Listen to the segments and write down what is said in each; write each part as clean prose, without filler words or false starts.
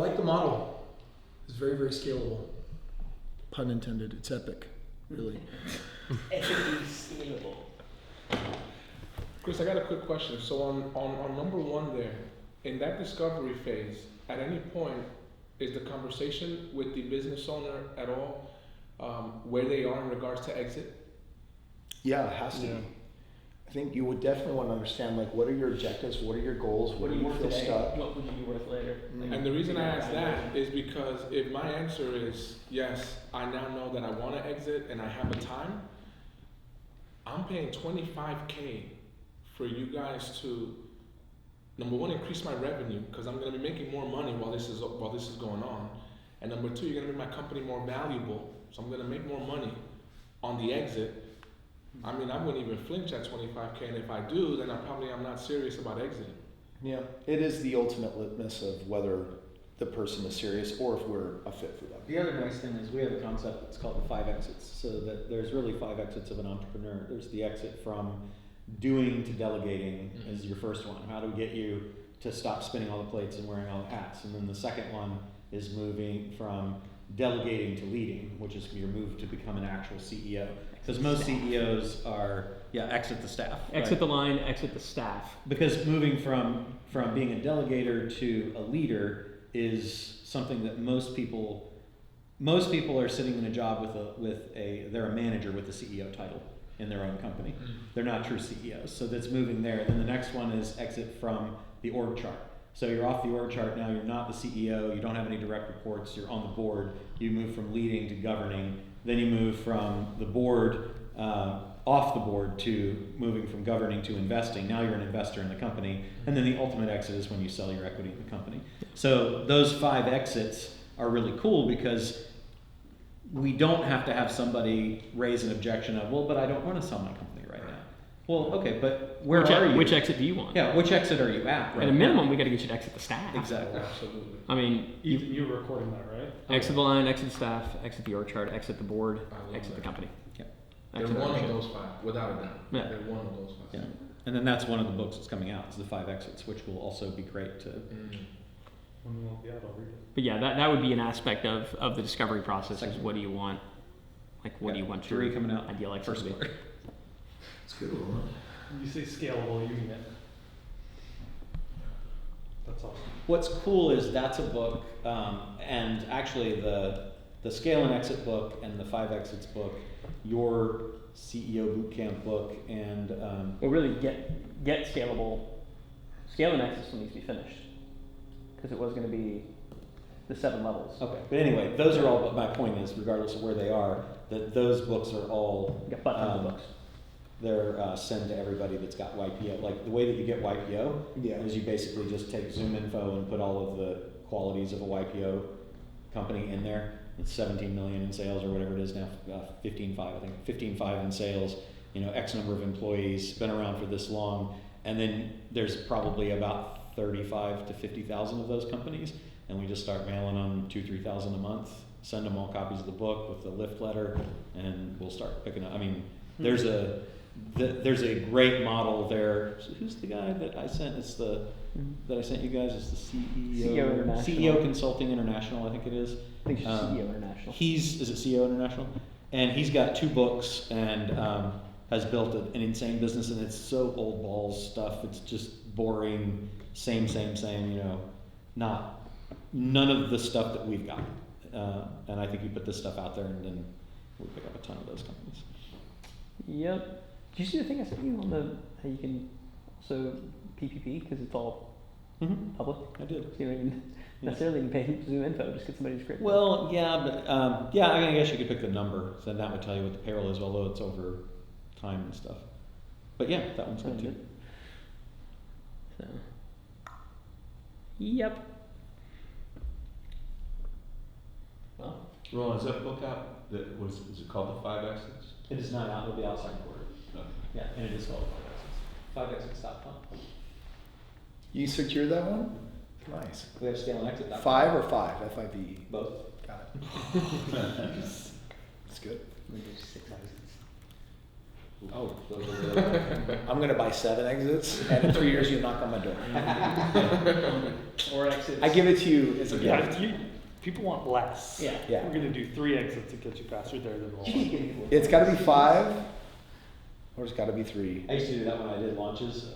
like the model. It's very, very scalable. Pun intended. It's epic, really. Ethically scalable. Kris, I got a quick question. So on number one there, in that discovery phase, at any point, is the conversation with the business owner at all where they are in regards to exit? Yeah, it has to be. I think you would definitely want to understand, like, what are your objectives? What are your goals? What do you feel stuck? What would you be worth later? And the reason I ask that is because if my answer is yes, I now know that I want to exit and I have a time, I'm paying $25K for you guys to, number one, increase my revenue because I'm going to be making more money while this is going on, and number two, you're going to make my company more valuable, so I'm going to make more money on the exit. I mean, I wouldn't even flinch at $25K, and if I do, then I'm not serious about exiting. Yeah, it is the ultimate litmus of whether the person is serious or if we're a fit for them. The other nice thing is we have a concept that's called the 5 exits. So that there's really 5 exits of an entrepreneur. There's the exit from doing to delegating is your first one. How do we get you to stop spinning all the plates and wearing all the hats? And then the second one is moving from delegating to leading, which is your move to become an actual CEO. Because most CEOs are, exit the staff. Exit the line, exit the staff. Because moving from being a delegator to a leader is something that most people are sitting in a job they're a manager with a CEO title in their own company. They're not true CEOs. So that's moving there. Then the next one is exit from the org chart. So you're off the org chart now, you're not the CEO, you don't have any direct reports, you're on the board, you move from leading to governing, then you move from the board, off the board to moving from governing to investing. Now you're an investor in the company, and then the ultimate exit is when you sell your equity in the company. So those 5 exits are really cool because we don't have to have somebody raise an objection of, well, but I don't want to sell my company right now. Well, okay, but where are you? Which exit do you want? Yeah, which exit are you at? Right at a minimum, we got to get you to exit the staff. Exactly. Absolutely. I mean, You're recording that, right? exit the line, exit the staff, exit the org chart, exit the board, exit the company. Yeah. They're Exit one of ownership. those 5, without a doubt. Yeah. They're one of those 5. Yeah. And then that's one of the books that's coming out, is the 5 exits, which will also be great to. When you won't be out, I'll read it. But yeah, that would be an aspect of the discovery process. Is what do you want? Like, what do you want your 3 coming out ideal exit first to be? quarter. It's good, huh? You say scalable, you mean it. That's awesome. What's cool is that's a book, and actually the Scale and Exit book and the 5 Exits book, your CEO Bootcamp book, and Well, really get scalable. Scale and exit still needs to be finished because it was going to be the 7 levels. okay. But anyway, those are all. But my point is, regardless of where they are, that those books are all. You got button on the books. They're sent to everybody that's got YPO. Like the way that you get YPO is you basically just take Zoom info and put all of the qualities of a YPO company in there. It's 17 million in sales or whatever it is now, 15.5 I think, 15.5 in sales. X number of employees, been around for this long, and then there's probably about 35 to 50,000 of those companies, and we just start mailing them 2,000-3,000 a month. Send them all copies of the book with the lift letter, and we'll start picking up. I mean, there's a great model there. So who's the guy that I sent? That I sent you guys is the CEO International. CEO Consulting International, I think it is. I think it's CEO International. Is it CEO International? And he's got 2 books and has built an insane business, and it's so old balls stuff. It's just boring, same. None of the stuff that we've got. And I think you put this stuff out there, and then we pick up a ton of those companies. Yep. Did you see the thing I sent you on how you can also PPP because it's all public? I did. So you don't even necessarily need to pay Zoom info. Just get somebody to script. Well, yeah, but I guess you could pick the number, so that would tell you what the payroll is, although it's over time and stuff. But yeah, that one's good too. So, yep. Well, Ron, is that book out? Is it called The 5 Exits? it is not out. It'll be out second quarter. Okay. Yeah, and it is called 5 Exits. 5exits.com. You secured that one? Nice. We have scaleandexit.com. 5 or 5? F-I-V-E. Both. Got it. It's good. Maybe 6 exits. Oh, those are really I'm gonna buy 7 exits, and in 3 years you knock on my door. Or exits. I give it to you as a gift. People want less. Yeah. Yeah. We're gonna do 3 exits to get you faster there than 1. It's gotta be 5, or it's gotta be 3. I used to do that when I did launches.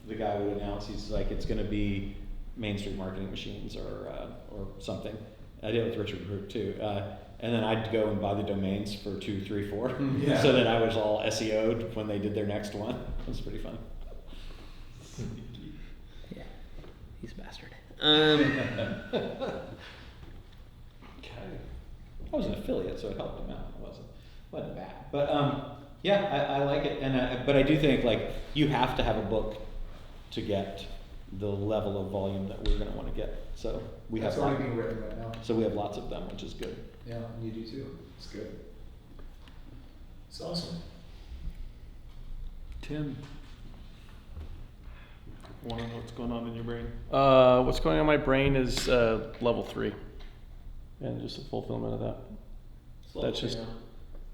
The guy would announce, he's like, it's going to be Main Street Marketing Machines or something. I did it with Richard Group too. And then I'd go and buy the domains for 2, 3, 4. Yeah. So that I was all SEO'd when they did their next one. It was pretty fun. Yeah, he's a bastard. Okay. I was an affiliate, so it helped him out. It wasn't bad. But yeah, I like it. And but I do think like you have to have a book to get the level of volume that we're going to want to get. So we That's have already being written right now. So we have lots of them, which is good. Yeah, and you do too. It's good. It's awesome. Tim. Want to know what's going on in your brain? What's going on in my brain is level 3, and just the fulfillment of that. That's just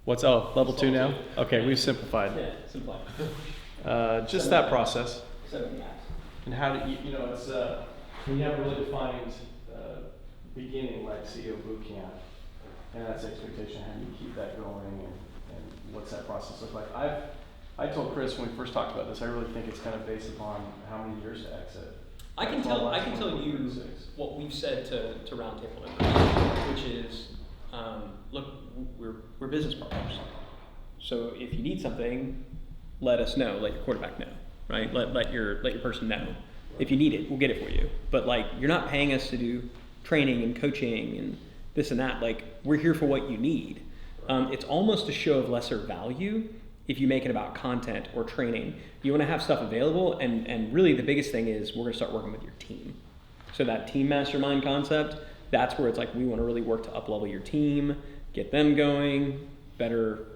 what's level 2 now. Okay, we've simplified. Yeah, simple. Just that process. 7 guys. And how do you know it's when you have a really defined beginning like CEO boot camp, and that's the expectation. How do you keep that going, and what's that process look like? I told Kris when we first talked about this, I really think it's kind of based upon how many years to exit. I can tell you 26. what we've said to Roundtable members, which is, look, we're business partners. So if you need something, let us know. Let your quarterback know, right? Let your person know. If you need it, we'll get it for you. But like, you're not paying us to do training and coaching and this and that. Like, we're here for what you need. It's almost a show of lesser value if you make it about content or training. You want to have stuff available, and really the biggest thing is we're going to start working with your team. So that team mastermind concept, that's where it's like we want to really work to up-level your team, get them going, better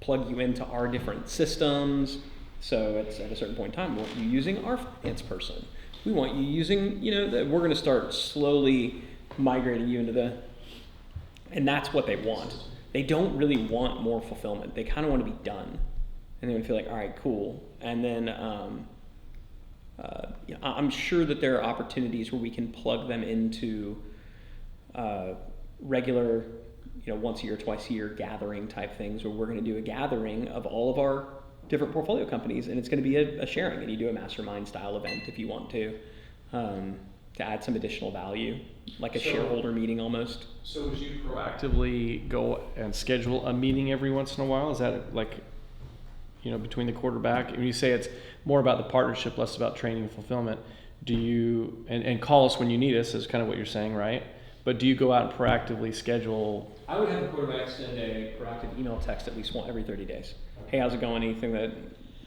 plug you into our different systems. So it's at a certain point in time, we want you using our finance person. We want you using, we're going to start slowly migrating you into and that's what they want. They don't really want more fulfillment. They kind of want to be done. And they would feel like, all right, cool. And then I'm sure that there are opportunities where we can plug them into regular, once a year, twice a year gathering type things, where we're going to do a gathering of all of our different portfolio companies, and it's going to be a sharing, and you do a mastermind style event if you want to add some additional value, like a shareholder meeting almost. So would you proactively go and schedule a meeting every once in a while? Is that like, between the quarterback? When you say it's more about the partnership, less about training and fulfillment, do you, and call us when you need us is kind of what you're saying, right? But do you go out and proactively schedule? I would have a quarterback send a proactive email text at least every 30 days. Hey, how's it going? Anything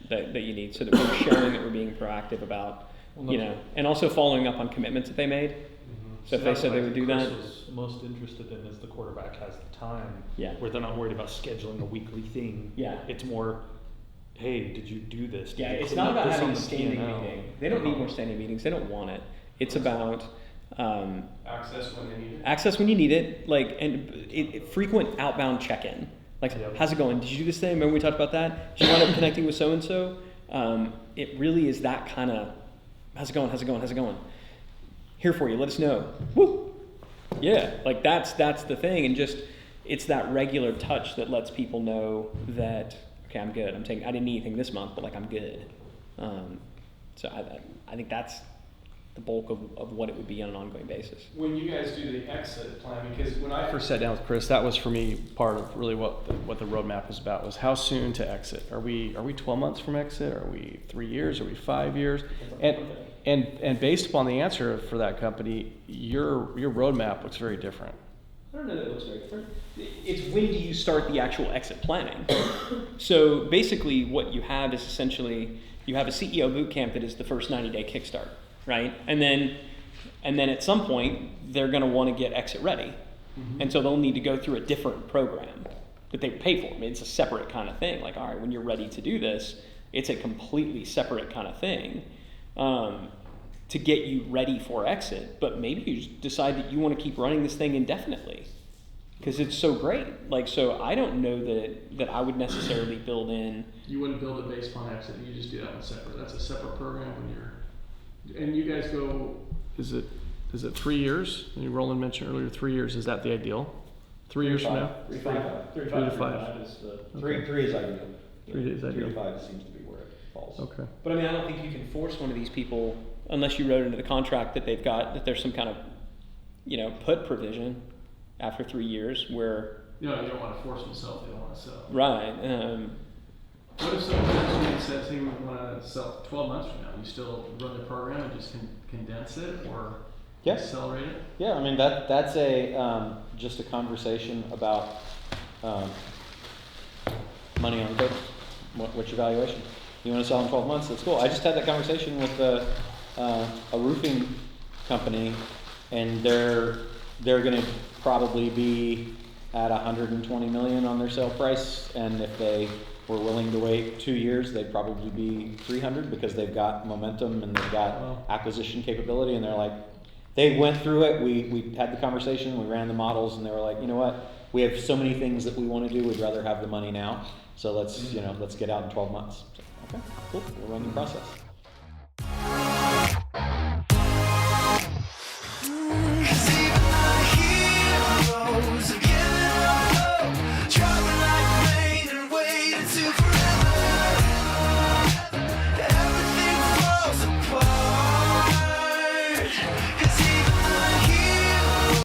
that you need, so that we're showing that we're being proactive about, and also following up on commitments that they made. Mm-hmm. So if they said they would do that. Kris was most interested in is the quarterback has the time. Yeah. Where they're not worried about scheduling a weekly thing. Yeah. It's more, hey, did you do this? Did Yeah, you it's clean not up about this having on a the standing P&L? meeting. They don't need more standing meetings. They don't want it. It's about Access when they need it? access when you need it, and frequent outbound check-in. Like, Yep. how's it going? Did you do this thing? Remember we talked about that? Did you wind up connecting with so-and-so? It really is that kind of, how's it going? How's it going? How's it going? Here for you. Let us know. Woo! Yeah, like that's the thing, and just it's that regular touch that lets people know that, okay, I'm good. I didn't need anything this month, but like I'm good. So I think that's the bulk of what it would be on an ongoing basis. When you guys do the exit plan, because when I first sat down with Kris, that was for me part of really what the roadmap was about, was how soon to exit. Are we 12 months from exit? Are we 3 years? Are we 5 years? And based upon the answer for that company, your roadmap looks very different. I don't know that it looks very different. It's when do you start the actual exit planning? So basically what you have is essentially, you have a CEO boot camp that is the first 90-day kickstart, right? And then at some point, they're going to want to get exit ready. Mm-hmm. And so they'll need to go through a different program that they pay for. I mean, it's a separate kind of thing. Like, all right, when you're ready to do this, it's a completely separate kind of thing to get you ready for exit. But maybe you just decide that you want to keep running this thing indefinitely. because it's so great. Like, so I don't know that I would necessarily build in. You wouldn't build it based on exit, you just do that one separate. That's a separate program when you're, and you guys go, is it 3 years? Roland mentioned earlier 3 years, is that the ideal? 3 years from now? 3 to 5. 3 to 5. Is the, Okay. 3 is ideal. 3 is 3 ideal. to 5 seems to be where it falls. Okay. But I mean, I don't think you can force one of these people unless you wrote into the contract that they've got, that there's some kind of, put provision after 3 years where. No, you don't want to force them to sell if they don't want to sell. Right. What if someone comes to you and says, hey, we want to sell 12 months from now? You still run the program and just condense it or accelerate it? Yeah, I mean, that's a, just a conversation about, money on the table. What's your valuation? You want to sell in 12 months? That's cool. I just had that conversation with a roofing company, and they're going to probably be at 120 million on their sale price, and if they were willing to wait 2 years, they'd probably be 300 because they've got momentum and they've got acquisition capability, and they're like, they went through it. We had the conversation, we ran the models, and they were like, you know what? We have so many things that we want to do. We'd rather have the money now. So let's get out in 12 months. So, okay, cool. We'll run the process.